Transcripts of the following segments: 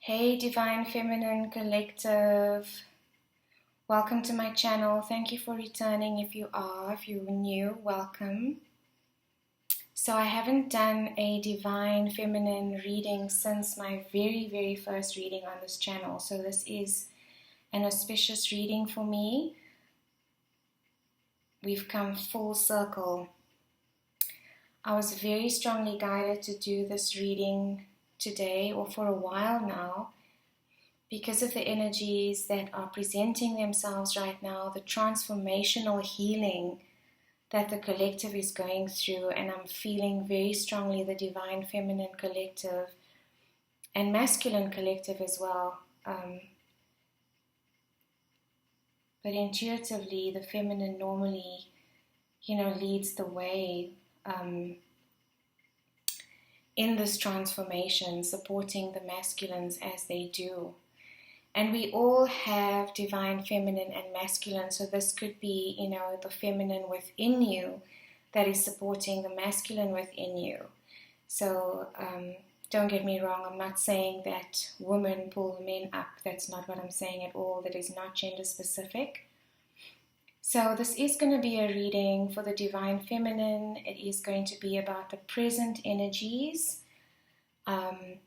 Hey Divine Feminine Collective, welcome to my channel. Thank you for returning if you're new, welcome. So I haven't done a Divine Feminine reading since my very first reading on this channel. So this is an auspicious reading for me. We've come full circle. I was very strongly guided to do this reading today, or for a while now, because of the energies that are presenting themselves right now, the transformational healing that the collective is going through, and I'm feeling very strongly the Divine Feminine Collective and Masculine Collective as well. But intuitively, the feminine normally, leads the way in this transformation, supporting the masculines as they do. And we all have divine feminine and masculine, so this could be, the feminine within you that is supporting the masculine within you. So don't get me wrong, I'm not saying that women pull men up. That's not what I'm saying at all. That is not gender specific. So this is going to be a reading for the divine feminine. It is going to be about the present energies. I'm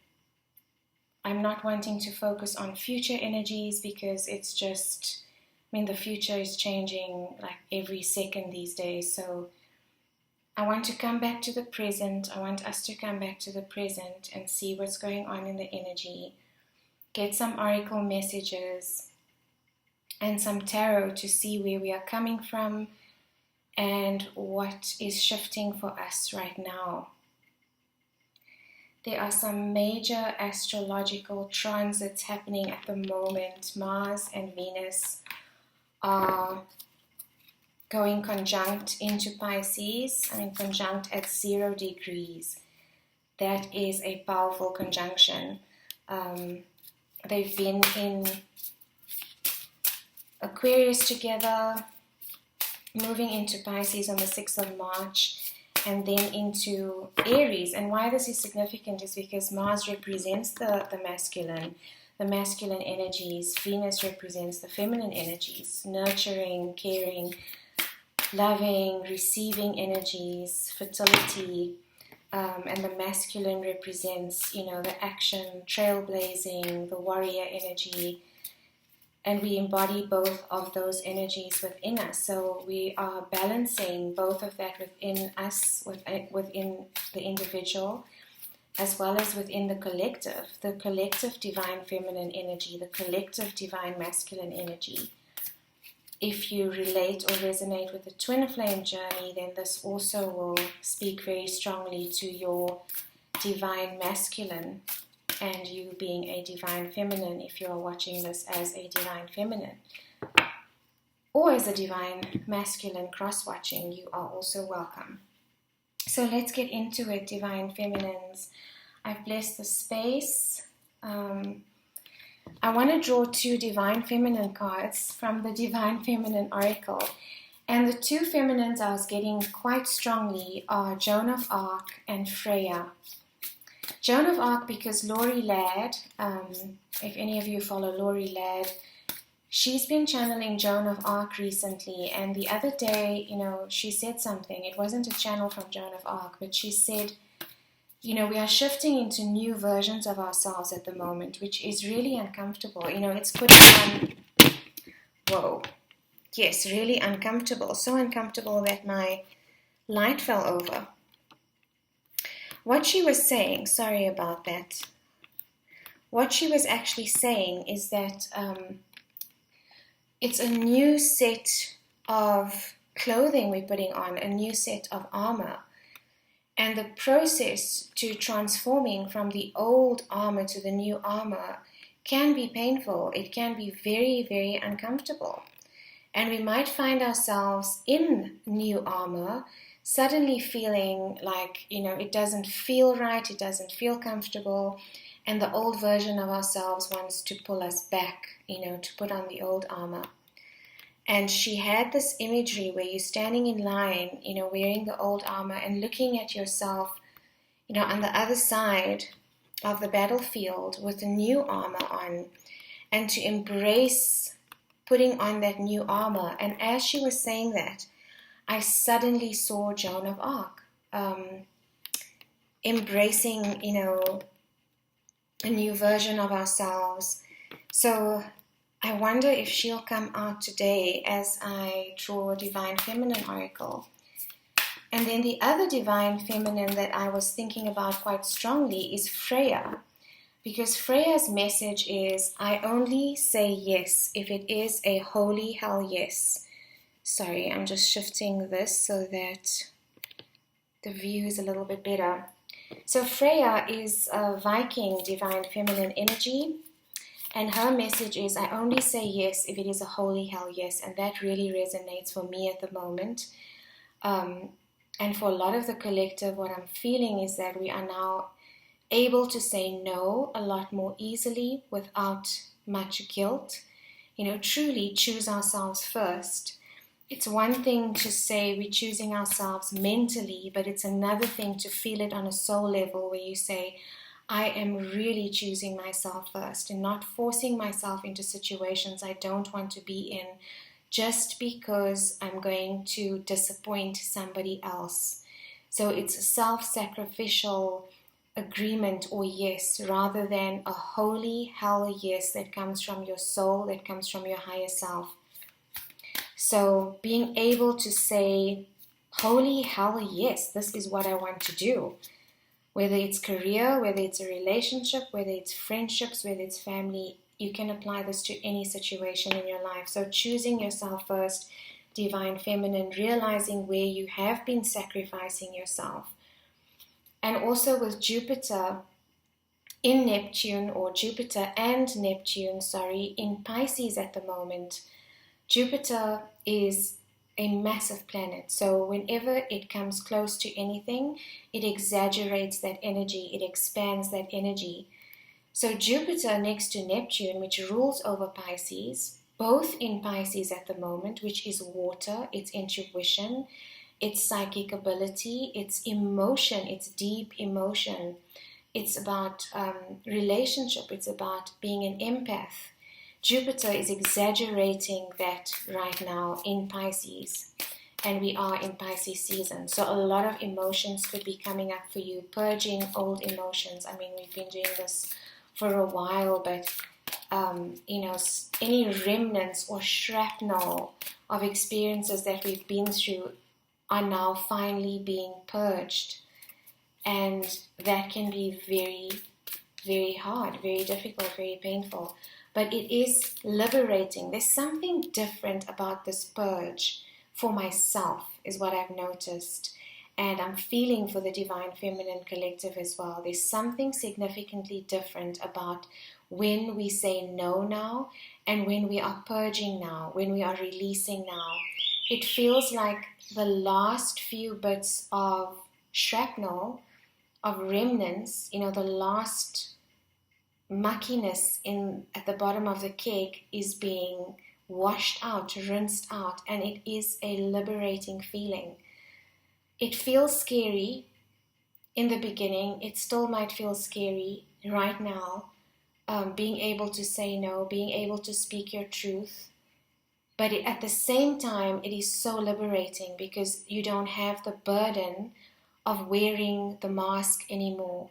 not wanting to focus on future energies because it's just, the future is changing like every second these days. So I want to come back to the present. I want us to come back to the present and see what's going on in the energy. Get some oracle messages and some tarot to see where we are coming from and what is shifting for us right now. There are some major astrological transits happening at the moment. Mars and Venus are going conjunct into Pisces, conjunct at 0 degrees. That is a powerful conjunction. They've been in Aquarius together, moving into Pisces on the 6th of March, and then into Aries. And why this is significant is because Mars represents the masculine energies. Venus represents the feminine energies, nurturing, caring, loving, receiving energies, fertility. And the masculine represents, the action, trailblazing, the warrior energy. And we embody both of those energies within us. So we are balancing both of that within us, within the individual, as well as within the collective divine feminine energy, the collective divine masculine energy. If you relate or resonate with the twin flame journey, then this also will speak very strongly to your divine masculine and you being a divine feminine if you are watching this as a divine feminine. Or as a divine masculine cross-watching, you are also welcome. So let's get into it, divine feminines. I've blessed the space. I want to draw 2 divine feminine cards from the Divine Feminine Oracle. And the 2 feminines I was getting quite strongly are Joan of Arc and Freya. Joan of Arc because Laurie Ladd, if any of you follow Laurie Ladd, she's been channeling Joan of Arc recently, and the other day, she said something. It wasn't a channel from Joan of Arc, but she said, we are shifting into new versions of ourselves at the moment, which is really uncomfortable. It's putting on, really uncomfortable. So uncomfortable that my light fell over. What she was saying, sorry about that. What she was actually saying is that it's a new set of clothing we're putting on, a new set of armor. And the process to transforming from the old armor to the new armor can be painful. It can be very, very uncomfortable. And we might find ourselves in new armor, suddenly feeling like, it doesn't feel right, it doesn't feel comfortable, and the old version of ourselves wants to pull us back, to put on the old armor. And she had this imagery where you're standing in line, wearing the old armor and looking at yourself, on the other side of the battlefield with the new armor on, and to embrace putting on that new armor. And as she was saying that, I suddenly saw Joan of Arc embracing, a new version of ourselves. So I wonder if she'll come out today as I draw a Divine Feminine Oracle. And then the other Divine Feminine that I was thinking about quite strongly is Freya. Because Freya's message is, I only say yes if it is a holy hell yes. Sorry, I'm just shifting this so that the view is a little bit better. So Freya is a Viking Divine Feminine energy. And her message is, I only say yes if it is a holy hell yes. And that really resonates for me at the moment. And for a lot of the collective, what I'm feeling is that we are now able to say no a lot more easily without much guilt. Truly choose ourselves first. It's one thing to say we're choosing ourselves mentally, but it's another thing to feel it on a soul level where you say, I am really choosing myself first and not forcing myself into situations I don't want to be in just because I'm going to disappoint somebody else. So it's a self-sacrificial agreement or yes, rather than a holy hell yes that comes from your soul, that comes from your higher self. So being able to say, holy hell yes, this is what I want to do. Whether it's career, whether it's a relationship, whether it's friendships, whether it's family, you can apply this to any situation in your life. So choosing yourself first, Divine Feminine, realizing where you have been sacrificing yourself. And also with Jupiter in Neptune, or Jupiter and Neptune, in Pisces at the moment. Jupiter is a massive planet. So whenever it comes close to anything, it exaggerates that energy, it expands that energy. So Jupiter next to Neptune, which rules over Pisces, both in Pisces at the moment, which is water, it's intuition, it's psychic ability, it's emotion, it's deep emotion. It's about relationship, it's about being an empath. Jupiter is exaggerating that right now in Pisces, and we are in Pisces season. So a lot of emotions could be coming up for you, purging old emotions. I mean, we've been doing this for a while, but any remnants or shrapnel of experiences that we've been through are now finally being purged. And that can be very, very hard, very difficult, very painful. But it is liberating. There's something different about this purge for myself, is what I've noticed. And I'm feeling for the Divine Feminine collective as well. There's something significantly different about when we say no now and when we are purging now, when we are releasing now. It feels like the last few bits of shrapnel, of remnants, the last muckiness at the bottom of the cake is being washed out, rinsed out, and it is a liberating feeling. It feels scary in the beginning. It still might feel scary right now, being able to say no, being able to speak your truth. But at the same time, it is so liberating because you don't have the burden of wearing the mask anymore,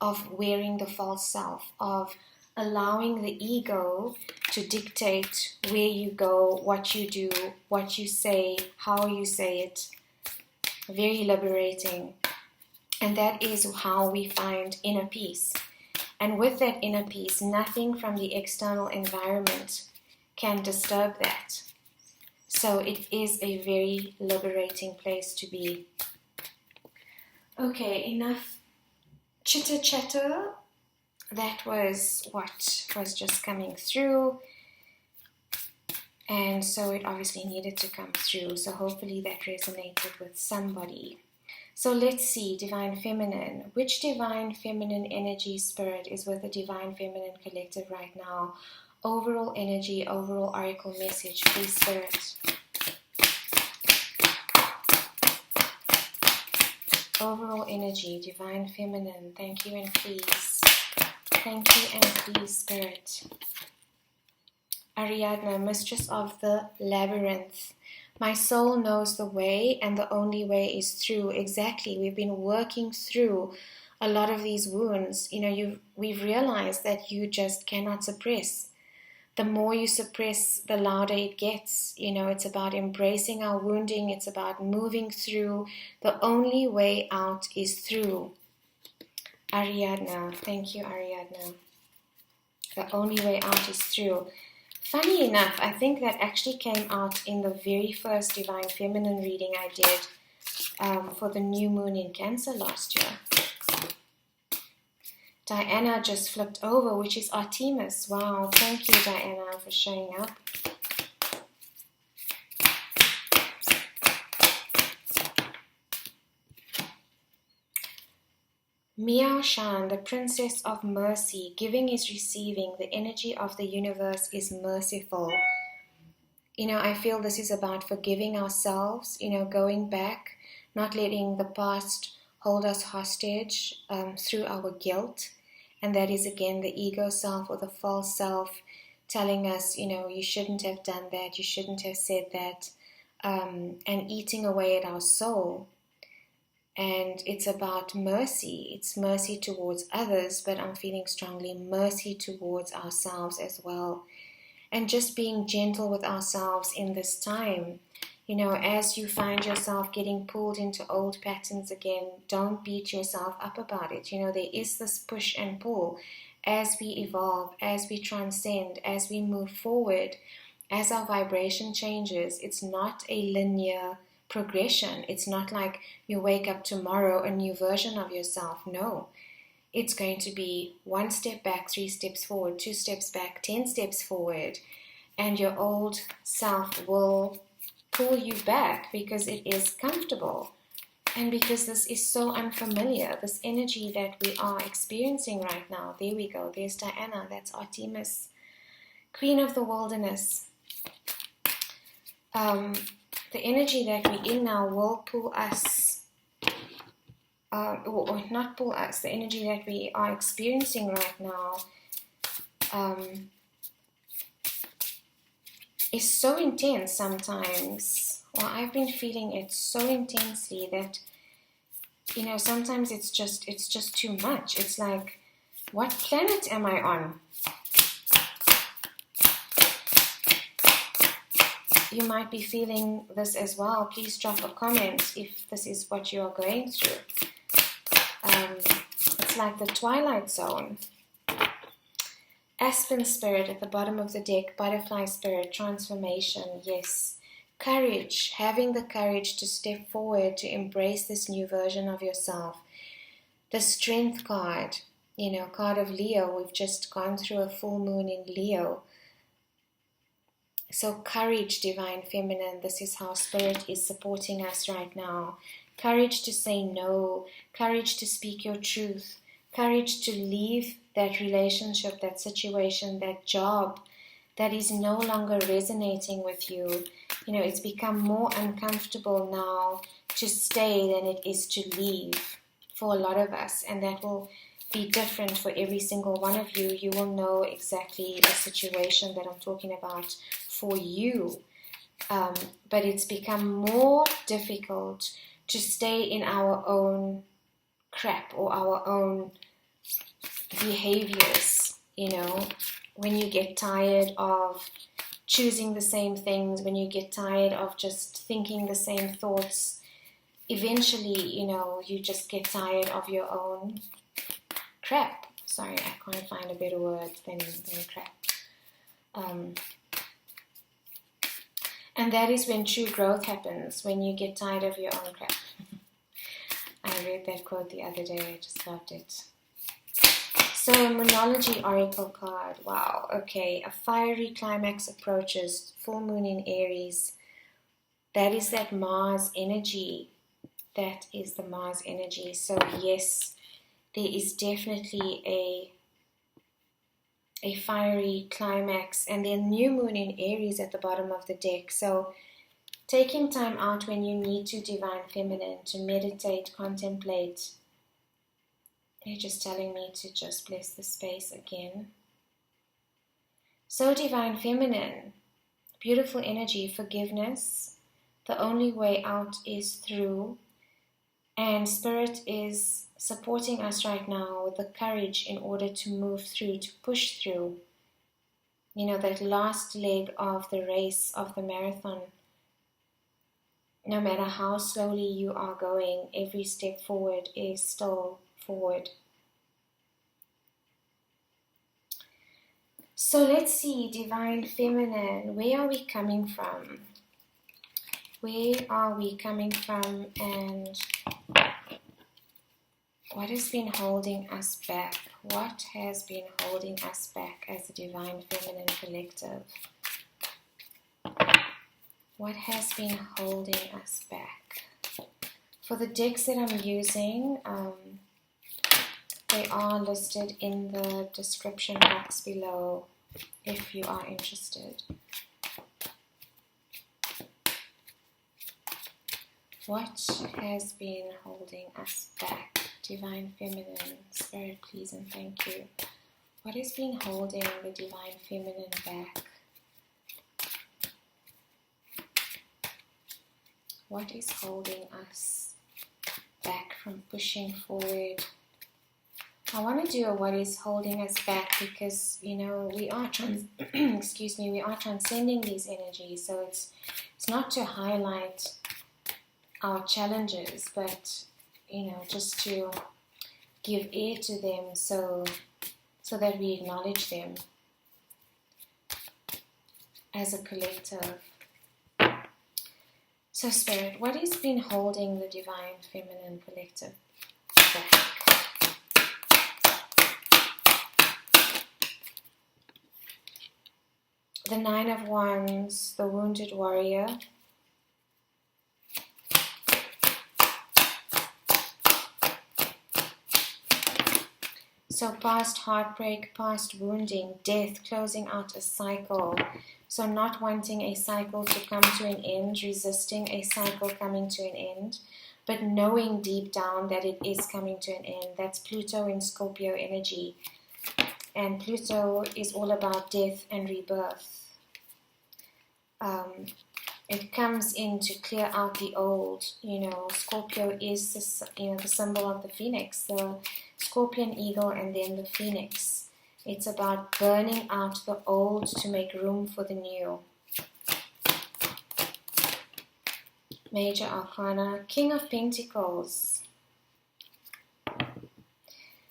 of wearing the false self, of allowing the ego to dictate where you go, what you do, what you say, how you say it. Very liberating. And that is how we find inner peace. And with that inner peace, nothing from the external environment can disturb that. So it is a very liberating place to be. Okay, enough chitter chatter. That was what was just coming through. And so it obviously needed to come through. So hopefully that resonated with somebody. So let's see, Divine Feminine. Which Divine Feminine energy spirit is with the Divine Feminine collective right now? Overall energy, overall oracle message, please, Spirit. Overall energy, Divine Feminine. Thank you and please. Thank you and please, Spirit. Ariadne, mistress of the labyrinth. My soul knows the way, and the only way is through. Exactly. We've been working through a lot of these wounds. We've realized that you just cannot suppress. The more you suppress, the louder it gets. It's about embracing our wounding. It's about moving through. The only way out is through. Ariadne, thank you, Ariadne. The only way out is through. Funny enough, I think that actually came out in the very first Divine Feminine reading I did for the new moon in Cancer last year. Diana just flipped over, which is Artemis. Wow, thank you, Diana, for showing up. Miao Shan, the Princess of Mercy. Giving is receiving. The energy of the universe is merciful. I feel this is about forgiving ourselves, going back, not letting the past hold us hostage through our guilt. And that is, again, the ego self or the false self telling us, you shouldn't have done that, you shouldn't have said that, and eating away at our soul. And it's about mercy. It's mercy towards others, but I'm feeling strongly mercy towards ourselves as well. And just being gentle with ourselves in this time. As you find yourself getting pulled into old patterns again, don't beat yourself up about it. There is this push and pull as we evolve, as we transcend, as we move forward, as our vibration changes. It's not a linear progression. It's not like you wake up tomorrow a new version of yourself. No, it's going to be 1 step back, 3 steps forward, 2 steps back, 10 steps forward, and your old self will pull you back because it is comfortable and because this is so unfamiliar, this energy that we are experiencing right now. There we go. There's Diana. That's Artemis, Queen of the Wilderness. The energy that we're in now will pull us, or not pull us, the energy that we are experiencing right now is so intense sometimes. Well, I've been feeling it so intensely that, sometimes it's just too much. It's like, what planet am I on? You might be feeling this as well. Please drop a comment if this is what you are going through. It's like the Twilight Zone. Aspen Spirit at the bottom of the deck. Butterfly Spirit. Transformation. Yes. Courage. Having the courage to step forward, to embrace this new version of yourself. The Strength card. Card of Leo. We've just gone through a full moon in Leo. So courage, Divine Feminine, this is how Spirit is supporting us right now. Courage to say no, courage to speak your truth, courage to leave that relationship, that situation, that job that is no longer resonating with you. It's become more uncomfortable now to stay than it is to leave for a lot of us, and that will be different for every single one of you. You will know exactly the situation that I'm talking about for you, but it's become more difficult to stay in our own crap or our own behaviors. When you get tired of choosing the same things, when you get tired of just thinking the same thoughts, eventually, you just get tired of your own crap. Sorry, I can't find a better word than crap. And that is when true growth happens, when you get tired of your own crap. I read that quote the other day. I just loved it. So, Moonology Oracle card. Wow, okay. A fiery climax approaches. Full moon in Aries. That is that Mars energy. That is the Mars energy. So, yes, there is definitely a fiery climax, and then new moon in Aries at the bottom of the deck. So taking time out when you need to, Divine Feminine, to meditate, contemplate, They're just telling me to just bless the space again. So Divine Feminine, beautiful energy, forgiveness. The only way out is through. And Spirit is supporting us right now with the courage in order to move through, to push through. You know, that last leg of the race, of the marathon. No matter how slowly you are going, every step forward is still forward. So let's see, Divine Feminine, where are we coming from? Where are we coming from, and what has been holding us back? What has been holding us back as a Divine Feminine collective? What has been holding us back? For the decks that I'm using, they are listed in the description box below if you are interested. What has been holding us back? Divine Feminine, Spirit, please and thank you. What has been holding the Divine Feminine back? What is holding us back from pushing forward? I want to do a what is holding us back because, you know, we are we are transcending these energies. So it's not to highlight our challenges, but, you know, just to give air to them so that we acknowledge them as a collective. So Spirit, what has been holding the Divine Feminine collective back? The Nine of Wands, the Wounded Warrior. So past heartbreak, past wounding, death, closing out a cycle. So not wanting a cycle to come to an end, resisting a cycle coming to an end, but knowing deep down that it is coming to an end. That's Pluto in Scorpio energy. And Pluto is all about death and rebirth. It comes in to clear out the old. You know, Scorpio is the symbol of the phoenix, the scorpion eagle, and then the phoenix. It's about burning out the old to make room for the new. Major Arcana, King of Pentacles.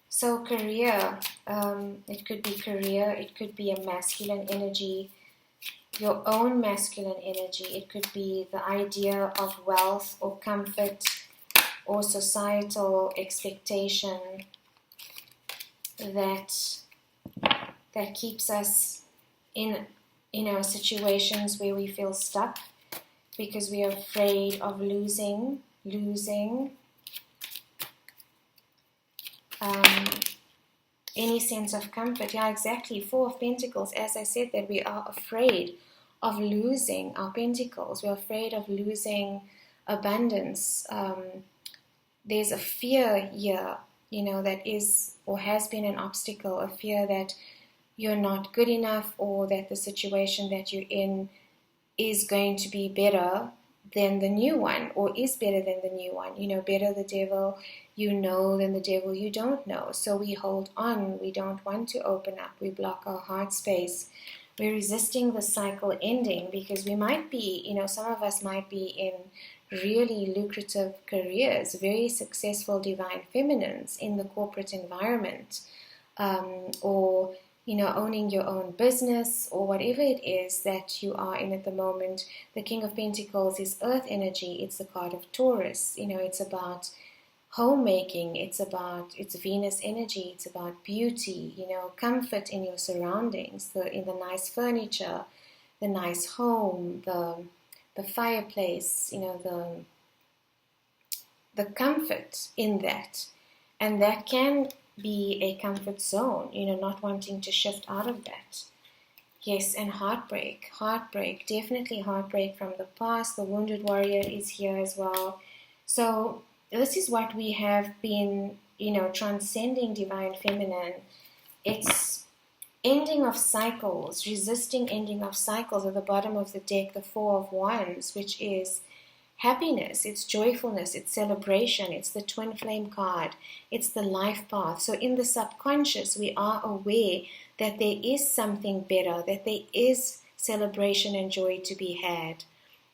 So career, it could be career, it could be a masculine energy, your own masculine energy. It could be the idea of wealth or comfort or societal expectation that keeps us in, you know, situations where we feel stuck because we are afraid of losing any sense of comfort. Yeah, exactly. Four of Pentacles. As I said, that we are afraid of losing our pentacles. We're afraid of losing abundance. There's a fear here, you know, that is or has been an obstacle, a fear that you're not good enough or that the situation that you're in is going to be better than the new one or is better than the new one. You know, better the devil you know than the devil you don't know. So we hold on. We don't want to open up. We block our heart space. We're resisting the cycle ending because we might be, you know, some of us might be in really lucrative careers, very successful divine feminines in the corporate environment, or, you know, owning your own business or whatever it is that you are in at the moment. The King of Pentacles is earth energy. It's the card of Taurus. You know, it's about homemaking. It's Venus energy. It's about beauty, you know, comfort in your surroundings, in the nice furniture, the nice home, the fireplace, you know, the comfort in that. And that can be a comfort zone, you know, not wanting to shift out of that. Yes, and heartbreak, definitely heartbreak from the past. The Wounded Warrior is here as well. So this is what we have been transcending divine feminine, it's ending of cycles, resisting ending of cycles. At the bottom of the deck, the Four of Wands, which is happiness, it's joyfulness, it's celebration, it's the twin flame card, it's the life path. So in the subconscious, we are aware that there is something better, that there is celebration and joy to be had.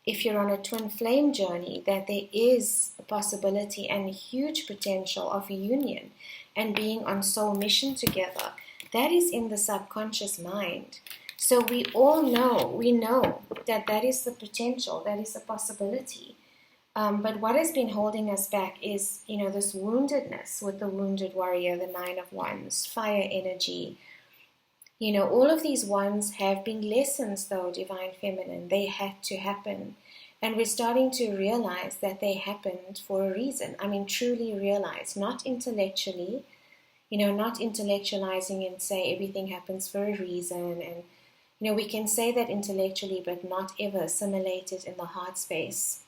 If you're on a twin flame journey, that there is a possibility and huge potential of union and being on soul mission together. That is in the subconscious mind. So we know that is the potential, that is the possibility. But what has been holding us back is, this woundedness with the wounded warrior, the Nine of Wands, fire energy. All of these wands have been lessons, though, divine feminine. They had to happen. And we're starting to realize that they happened for a reason. I mean, truly realize, not intellectually, not intellectualizing and say everything happens for a reason. And, we can say that intellectually, but not ever assimilate it in the heart space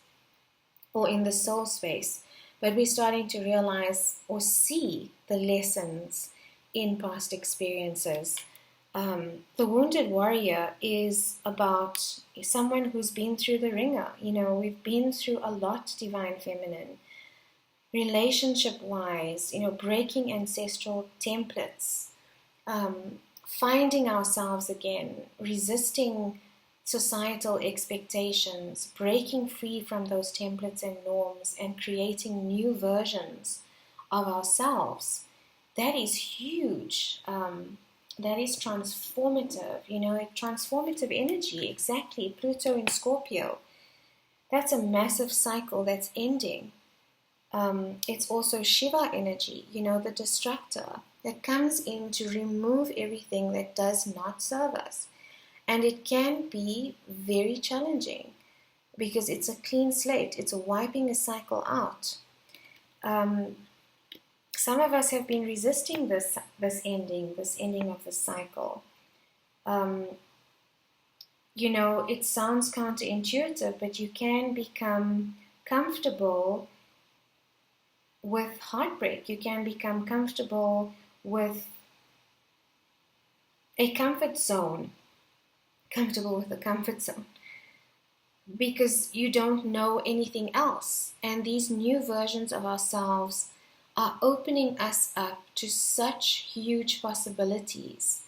or in the soul space. But we're starting to realize or see the lessons in past experiences. The wounded warrior is about someone who's been through the ringer. We've been through a lot, divine feminine. Relationship-wise, breaking ancestral templates, finding ourselves again, resisting societal expectations, breaking free from those templates and norms, and creating new versions of ourselves. That is huge. That is transformative, transformative energy, exactly. Pluto in Scorpio. That's a massive cycle that's ending. It's also Shiva energy, the destructor that comes in to remove everything that does not serve us. And it can be very challenging because it's a clean slate. It's wiping a cycle out. Some of us have been resisting this ending of the cycle. It sounds counterintuitive, but you can become comfortable with heartbreak. You can become comfortable with a comfort zone. Comfortable with a comfort zone. Because you don't know anything else. And these new versions of ourselves are opening us up to such huge possibilities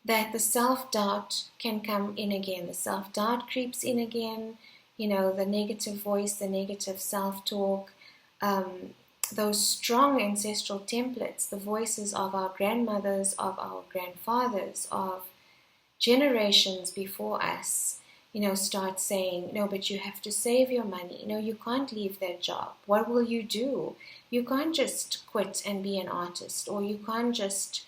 that the self-doubt can come in again. The self-doubt creeps in again, the negative voice, the negative self-talk, those strong ancestral templates, the voices of our grandmothers, of our grandfathers, of generations before us, start saying, no, but you have to save your money. You can't leave that job. What will you do? You can't just quit and be an artist, or you can't just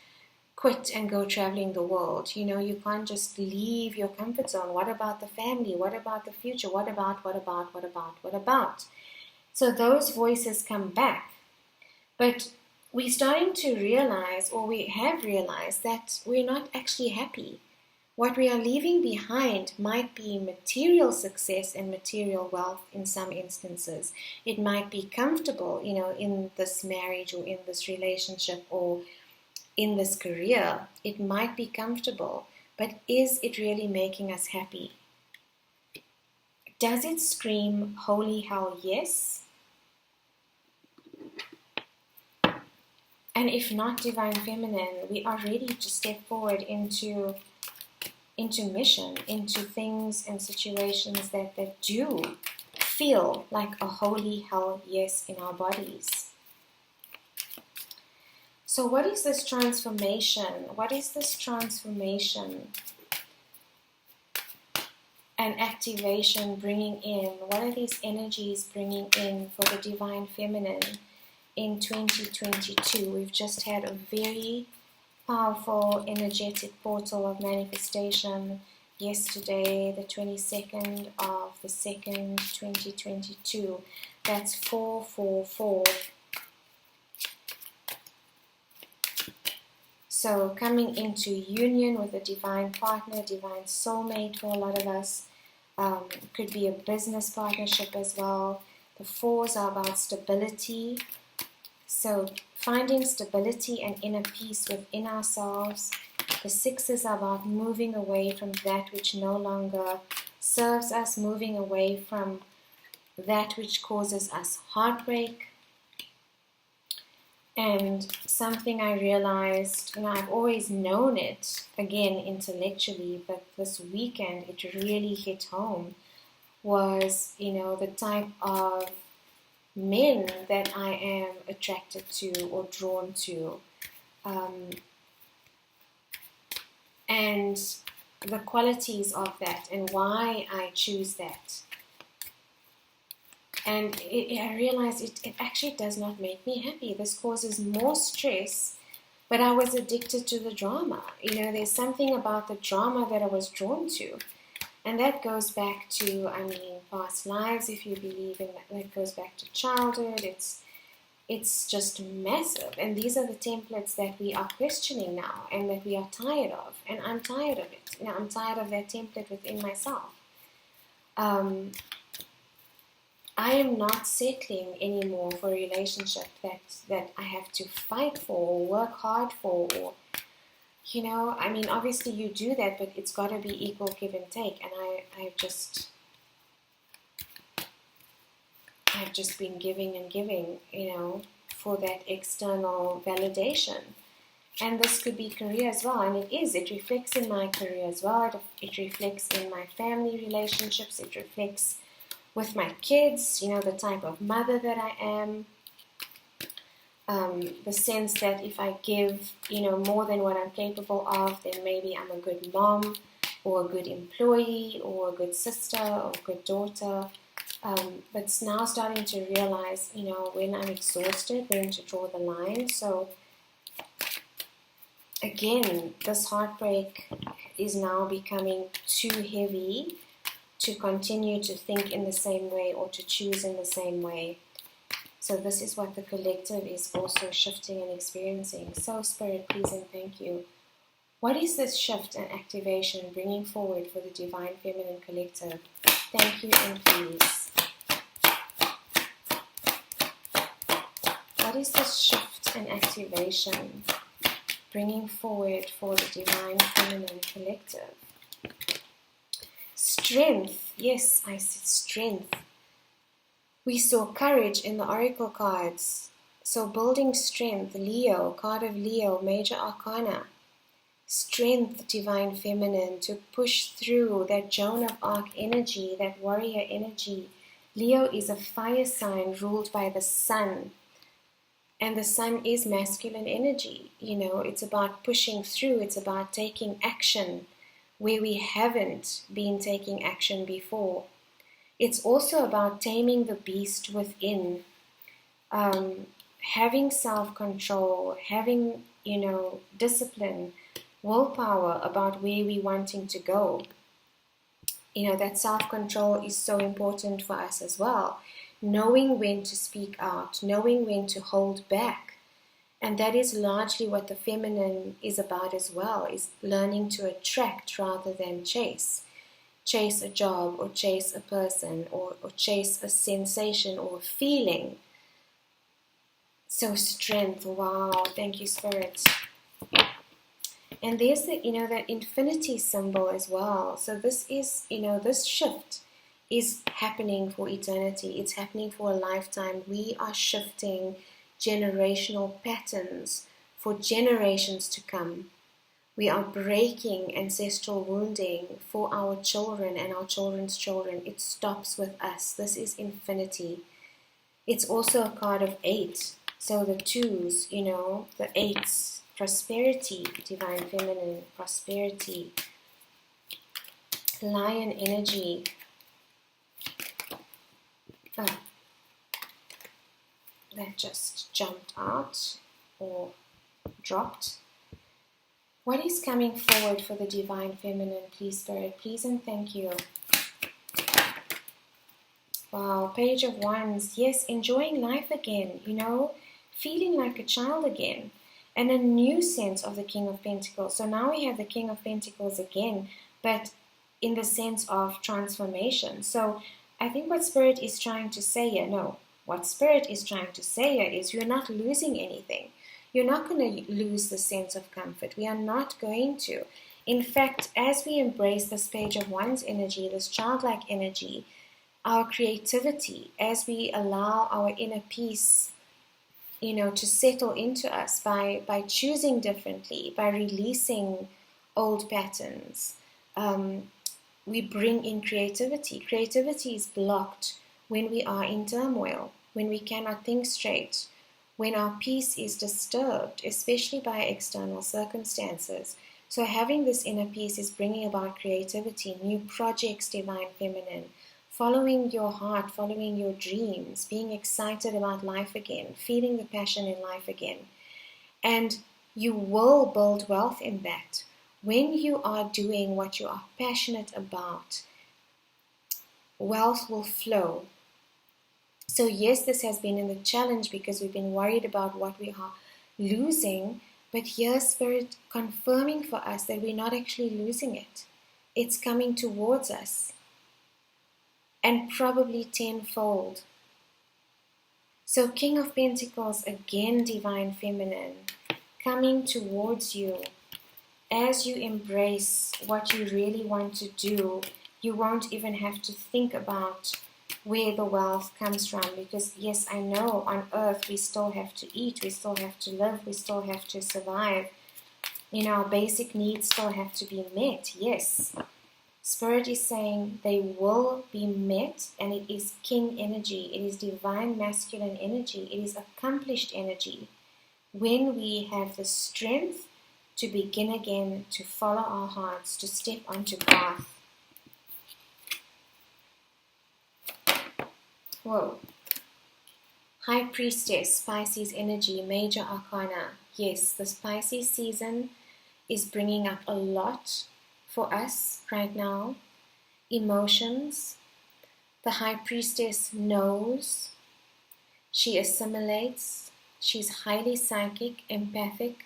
quit and go traveling the world. You can't just leave your comfort zone. What about the family? What about the future? What about? So those voices come back. But we're starting to realize, or we have realized, that we're not actually happy. What we are leaving behind might be material success and material wealth in some instances. It might be comfortable, in this marriage or in this relationship or in this career. It might be comfortable, but is it really making us happy? Does it scream holy hell yes? And if not, divine feminine, we are ready to step forward into mission, into things and situations that do feel like a holy hell yes in our bodies. So what is this transformation? What is this transformation and activation bringing in? What are these energies bringing in for the divine feminine in 2022? We've just had a very powerful energetic portal of manifestation yesterday, the 22nd of the 2nd, 2022. That's 444. So coming into union with a divine partner, divine soulmate for a lot of us. Could be a business partnership as well. The fours are about stability. So finding stability and inner peace within ourselves. The 6 is about moving away from that which no longer serves us, moving away from that which causes us heartbreak. And something I realized, I've always known it, again, intellectually, but this weekend it really hit home, was, the type of men that I am attracted to or drawn to. And the qualities of that and why I choose that. And I realized it actually does not make me happy. This causes more stress, but I was addicted to the drama. There's something about the drama that I was drawn to. And that goes back to, past lives, if you believe in that. That goes back to childhood. It's just massive. And these are the templates that we are questioning now and that we are tired of. And I'm tired of it. I'm tired of that template within myself. I am not settling anymore for a relationship that I have to fight for or work hard for, or, obviously you do that, but it's got to be equal give and take. And I've just been giving and giving, for that external validation. And this could be career as well, and it reflects in my career as well. It reflects in my family relationships. It reflects with my kids, the type of mother that I am. The sense that if I give, more than what I'm capable of, then maybe I'm a good mom or a good employee or a good sister or a good daughter. But now starting to realize, when I'm exhausted, when to draw the line. So again, this heartbreak is now becoming too heavy to continue to think in the same way or to choose in the same way. So this is what the collective is also shifting and experiencing. So Spirit, please and thank you. What is this shift and activation bringing forward for the Divine Feminine Collective? Thank you and please. What is this shift and activation bringing forward for the Divine Feminine Collective? Strength. Yes, I said strength. We saw courage in the oracle cards. So building strength, Leo, card of Leo, major arcana. Strength, Divine Feminine, to push through that Joan of Arc energy, that warrior energy. Leo is a fire sign ruled by the sun. And the sun is masculine energy. It's about pushing through. It's about taking action where we haven't been taking action before. It's also about taming the beast within, having self-control, having, discipline, willpower about where we're wanting to go. That self-control is so important for us as well. Knowing when to speak out, knowing when to hold back. And that is largely what the feminine is about as well, is learning to attract rather than chase. Chase a job or chase a person or chase a sensation or a feeling. So strength, wow, thank you, Spirit. And there's the, that infinity symbol as well. So this is, this shift is happening for eternity. It's happening for a lifetime. We are shifting generational patterns for generations to come. We are breaking ancestral wounding for our children and our children's children. It stops with us. This is infinity. It's also a card of 8. So the 2s, the 8s, prosperity, Divine Feminine, prosperity, lion energy. That just jumped out or dropped. What is coming forward for the Divine Feminine, please, Spirit? Please and thank you. Wow, Page of Wands. Yes, enjoying life again, feeling like a child again. And a new sense of the King of Pentacles. So now we have the King of Pentacles again, but in the sense of transformation. So I think what Spirit is trying to say here, no, what Spirit is trying to say here is you're not losing anything. You're not going to lose the sense of comfort. We are not going to. In fact, as we embrace this Page of Wands energy, this childlike energy, our creativity, as we allow our inner peace, to settle into us by choosing differently, by releasing old patterns, we bring in creativity. Creativity is blocked when we are in turmoil, when we cannot think straight, when our peace is disturbed, especially by external circumstances. So having this inner peace is bringing about creativity, new projects, Divine Feminine, following your heart, following your dreams, being excited about life again, feeling the passion in life again. And you will build wealth in that. When you are doing what you are passionate about, wealth will flow. So yes, this has been in the challenge because we've been worried about what we are losing, but here's Spirit confirming for us that we're not actually losing it. It's coming towards us, and probably tenfold. So King of Pentacles, again Divine Feminine, coming towards you. As you embrace what you really want to do, you won't even have to think about where the wealth comes from, because yes, I know on earth we still have to eat, we still have to live, we still have to survive. Our basic needs still have to be met, yes. Spirit is saying they will be met, and it is king energy, it is divine masculine energy, it is accomplished energy. When we have the strength to begin again, to follow our hearts, to step onto path. Whoa. High Priestess, Pisces energy, Major Arcana. Yes, this Pisces season is bringing up a lot for us right now. Emotions. The High Priestess knows. She assimilates. She's highly psychic, empathic.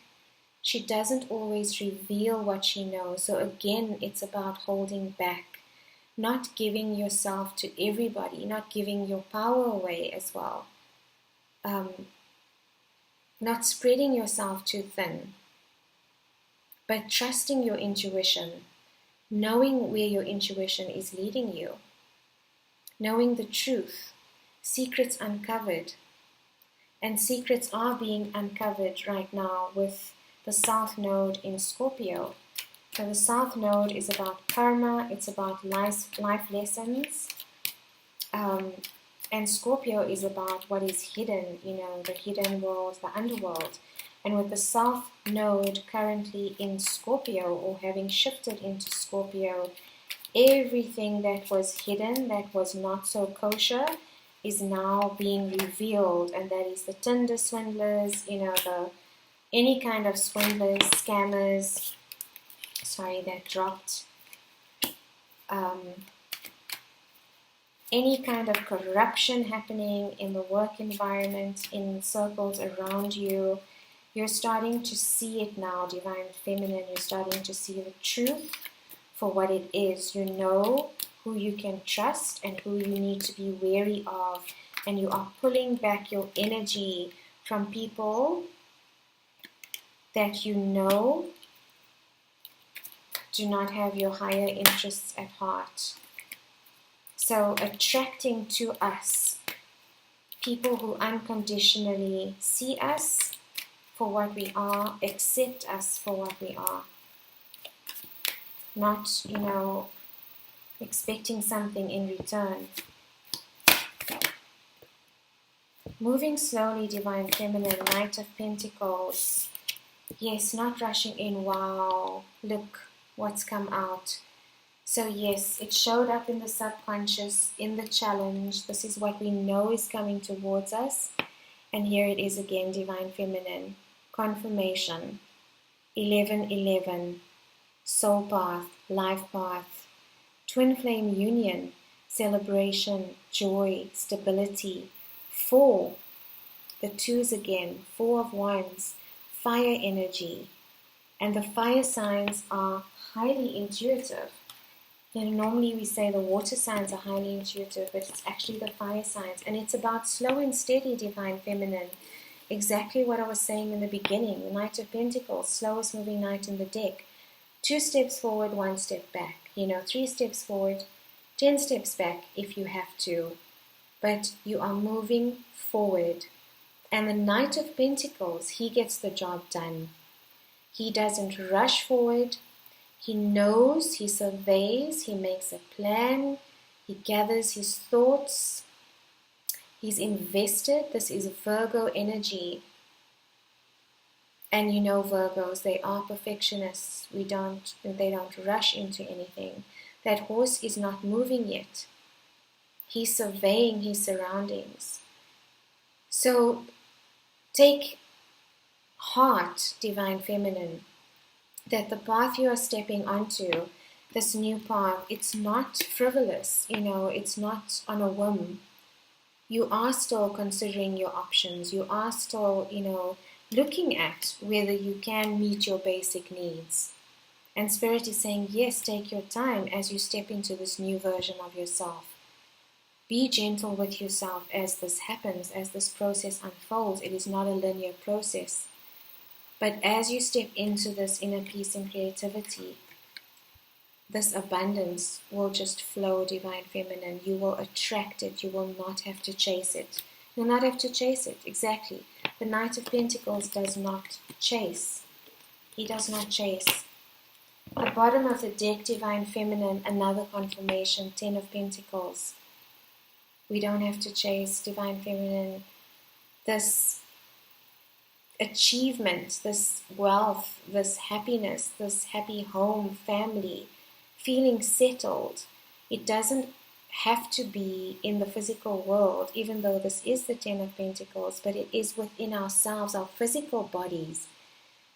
She doesn't always reveal what she knows. So again, it's about holding back. Not giving yourself to everybody, not giving your power away as well. Not spreading yourself too thin, but trusting your intuition, knowing where your intuition is leading you, knowing the truth, secrets uncovered. And secrets are being uncovered right now with the South Node in Scorpio. So the South Node is about karma, it's about life lessons, and Scorpio is about what is hidden, the hidden world, the underworld. And with the South Node currently in Scorpio, or having shifted into Scorpio, everything that was hidden, that was not so kosher, is now being revealed, and that is the Tinder swindlers, any kind of swindlers, scammers. Sorry, that dropped. Any kind of corruption happening in the work environment, in circles around you. You're starting to see it now, Divine Feminine. You're starting to see the truth for what it is. You know who you can trust and who you need to be wary of. And you are pulling back your energy from people that you know do not have your higher interests at heart. So attracting to us people who unconditionally see us for what we are, accept us for what we are. Not, expecting something in return. Moving slowly, Divine Feminine, Knight of Pentacles. Yes, not rushing in. Wow, look what's come out. So yes, it showed up in the subconscious, in the challenge. This is what we know is coming towards us. And here it is again, Divine Feminine. Confirmation. 1111. Soul path, life path. Twin flame union. Celebration, joy, stability. 4. The 2s again. 4 of Wands. Fire energy. And the fire signs are highly intuitive. And normally we say the water signs are highly intuitive, but it's actually the fire signs. And it's about slow and steady divine feminine. Exactly what I was saying in the beginning. The Knight of Pentacles, slowest moving knight in the deck. 2 steps forward, 1 step back. 3 steps forward, 10 steps back if you have to. But you are moving forward. And the Knight of Pentacles, he gets the job done. He doesn't rush forward. He knows, he surveys, he makes a plan, he gathers his thoughts, he's invested. This is Virgo energy. And Virgos, they are perfectionists. They don't rush into anything. That horse is not moving yet. He's surveying his surroundings. So take heart, divine feminine, that the path you are stepping onto, this new path, it's not frivolous, it's not on a whim. You are still considering your options. You are still, looking at whether you can meet your basic needs. And Spirit is saying, yes, take your time as you step into this new version of yourself. Be gentle with yourself as this happens, as this process unfolds. It is not a linear process. But as you step into this inner peace and creativity, this abundance will just flow, divine feminine. You will attract it. You will not have to chase it. You'll not have to chase it, exactly. The Knight of Pentacles does not chase. He does not chase. The bottom of the deck, divine feminine, another confirmation, 10 of Pentacles. We don't have to chase, divine feminine. This achievement, this wealth, this happiness, this happy home, family, feeling settled. It doesn't have to be in the physical world, even though this is the 10 of Pentacles, but it is within ourselves, our physical bodies.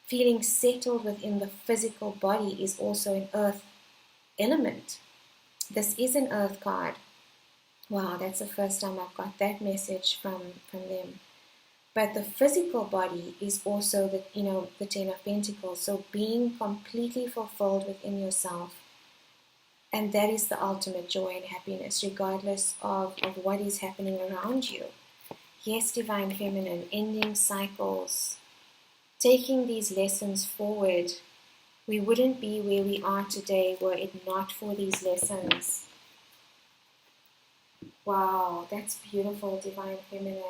Feeling settled within the physical body is also an earth element. This is an earth card. Wow, that's the first time I've got that message from them. But the physical body is also the 10 of Pentacles. So being completely fulfilled within yourself. And that is the ultimate joy and happiness, regardless of what is happening around you. Yes, divine feminine, ending cycles, taking these lessons forward. We wouldn't be where we are today were it not for these lessons. Wow, that's beautiful, divine feminine.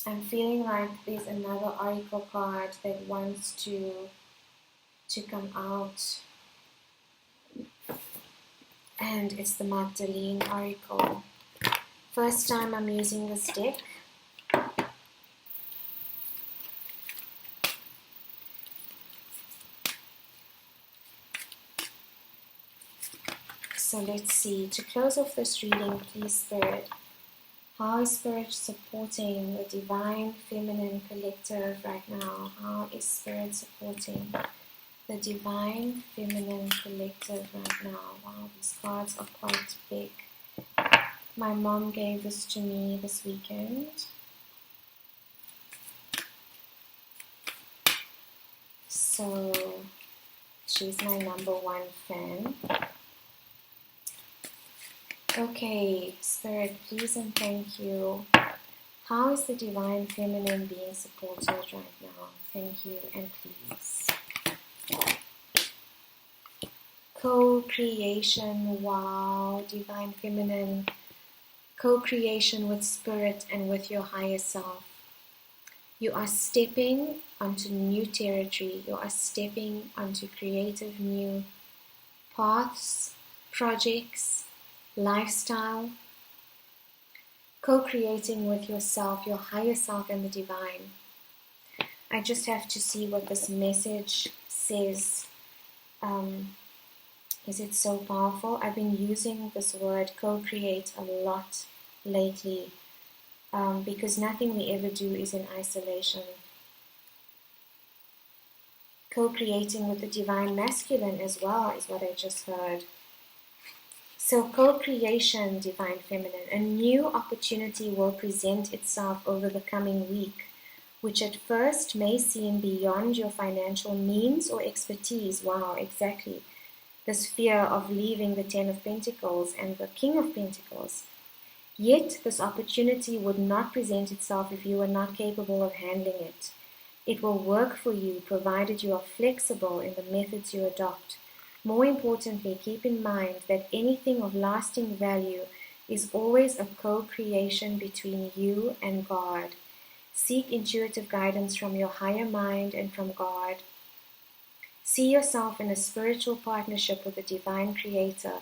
I'm feeling like there's another oracle card that wants to come out. And it's the Magdalene Oracle. First time I'm using this deck. So let's see. To close off this reading, please, Spirit. How is Spirit supporting the divine feminine collective right now? How is Spirit supporting the divine feminine collective right now? Wow, these cards are quite big. My mom gave this to me this weekend. So she's my #1 fan. Okay, Spirit, please and thank you. How is the divine feminine being supported right now? Thank you and please. Co-creation, wow, divine feminine. Co-creation with Spirit and with your higher self. You are stepping onto new territory. You are stepping onto creative new paths, projects, lifestyle. Co-creating with yourself, your higher self and the divine. I just have to see what this message says. Is it so powerful? I've been using this word co-create a lot lately because nothing we ever do is in isolation. Co-creating with the divine masculine as well is what I just heard. So co-creation, divine feminine, a new opportunity will present itself over the coming week. which at first may seem beyond your financial means or expertise. Wow, exactly. This fear of leaving the Ten of Pentacles and the King of Pentacles. Yet this opportunity would not present itself if you are not capable of handling it. It will work for you provided you are flexible in the methods you adopt. More importantly, keep in mind that anything of lasting value is always a co-creation between you and God. Seek intuitive guidance from your higher mind and from God. See yourself in a spiritual partnership with the Divine Creator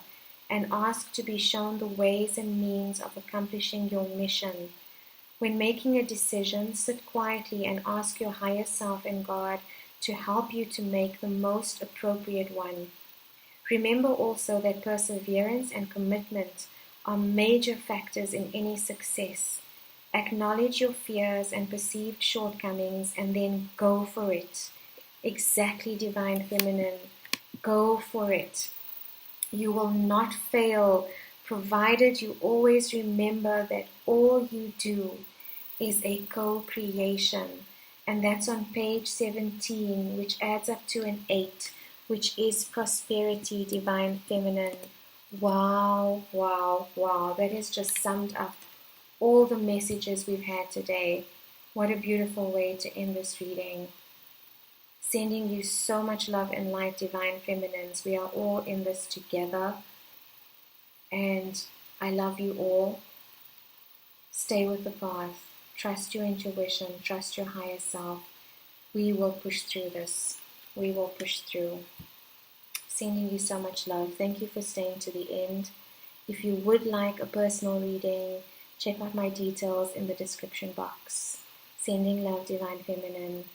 and ask to be shown the ways and means of accomplishing your mission. When making a decision, sit quietly and ask your higher self and God to help you to make the most appropriate one. Remember also that perseverance and commitment are major factors in any success. Acknowledge your fears and perceived shortcomings and then go for it. Exactly, Divine Feminine. Go for it. You will not fail, provided you always remember that all you do is a co-creation. And that's on page 17, which adds up to an 8, which is prosperity, Divine Feminine. Wow, wow, wow. That has just summed up all the messages we've had today. What a beautiful way to end this reading. Sending you so much love and light, Divine Feminines. We are all in this together. And I love you all. Stay with the path. Trust your intuition. Trust your higher self. We will push through this. We will push through. Sending you so much love. Thank you for staying to the end. If you would like a personal reading, check out my details in the description box. Sending love, Divine Feminine.